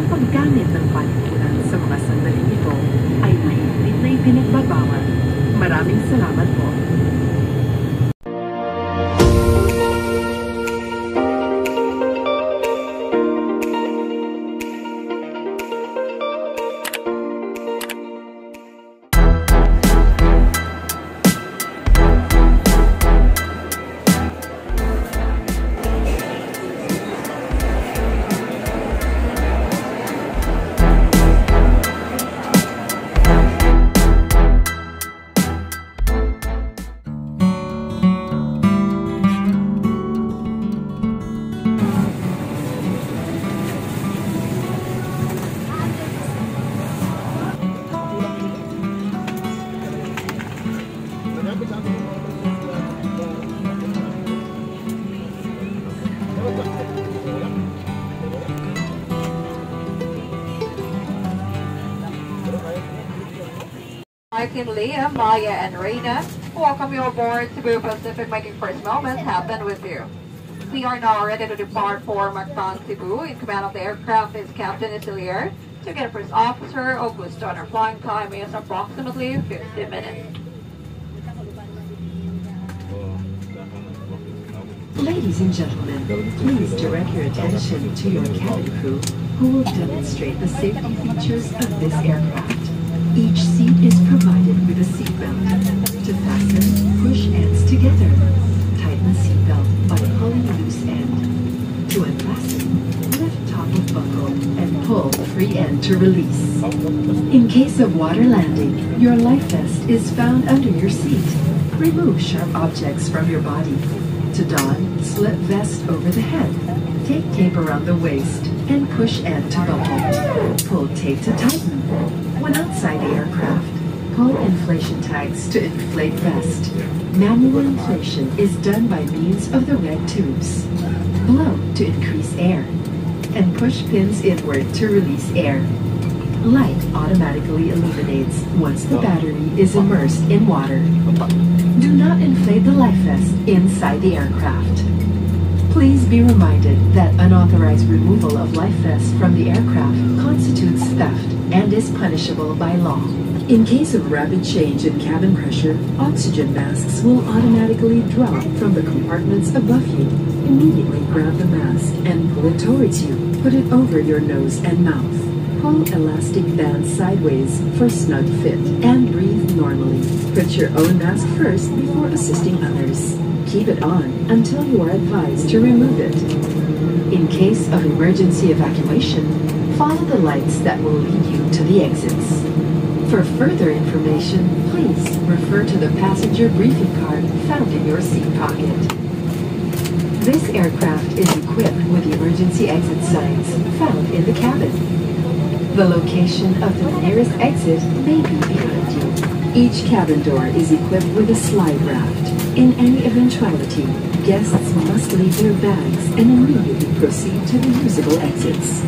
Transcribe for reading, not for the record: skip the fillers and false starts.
paggamit ng palipunan sa mga sandaling ito ay mahigpit na ipinagbabawal. Maraming salamat po. Mike and Leah, Maya, and Reina, welcome you aboard Cebu Pacific, making first moments happen with you. We are now ready to depart for Mactan, Cebu. In command of the aircraft is Captain Isilier. Together First Officer Augusto, and our flying time is approximately 50 minutes. Ladies and gentlemen, please direct your attention to your cabin crew, who will demonstrate the safety features of this aircraft. Each seat is provided with a seatbelt. To fasten, push ends together. Tighten the seatbelt by pulling a loose end. To unfasten, lift top of buckle and pull free end to release. In case of water landing, your life vest is found under your seat. Remove sharp objects from your body. To don, slip vest over the head. Take tape around the waist and push end to buckle. Pull tape to tighten. When outside the aircraft, pull inflation tags to inflate vest. Manual inflation is done by means of the red tubes. Blow to increase air, and push pins inward to release air. Light automatically illuminates once the battery is immersed in water. Do not inflate the life vest inside the aircraft. Please be reminded that unauthorized removal of life vests from the aircraft constitutes theft and is punishable by law. In case of rapid change in cabin pressure, oxygen masks will automatically drop from the compartments above you. Immediately grab the mask and pull it towards you. Put it over your nose and mouth. Pull elastic bands sideways for snug fit and breathe normally. Put your own mask first before assisting others. Keep it on until you are advised to remove it. In case of emergency evacuation, follow the lights that will lead you to the exits. For further information, please refer to the passenger briefing card found in your seat pocket. This aircraft is equipped with emergency exit signs found in the cabin. The location of the nearest exit may be behind you. Each cabin door is equipped with a slide raft. In any eventuality, guests must leave their bags and immediately proceed to the usable exits.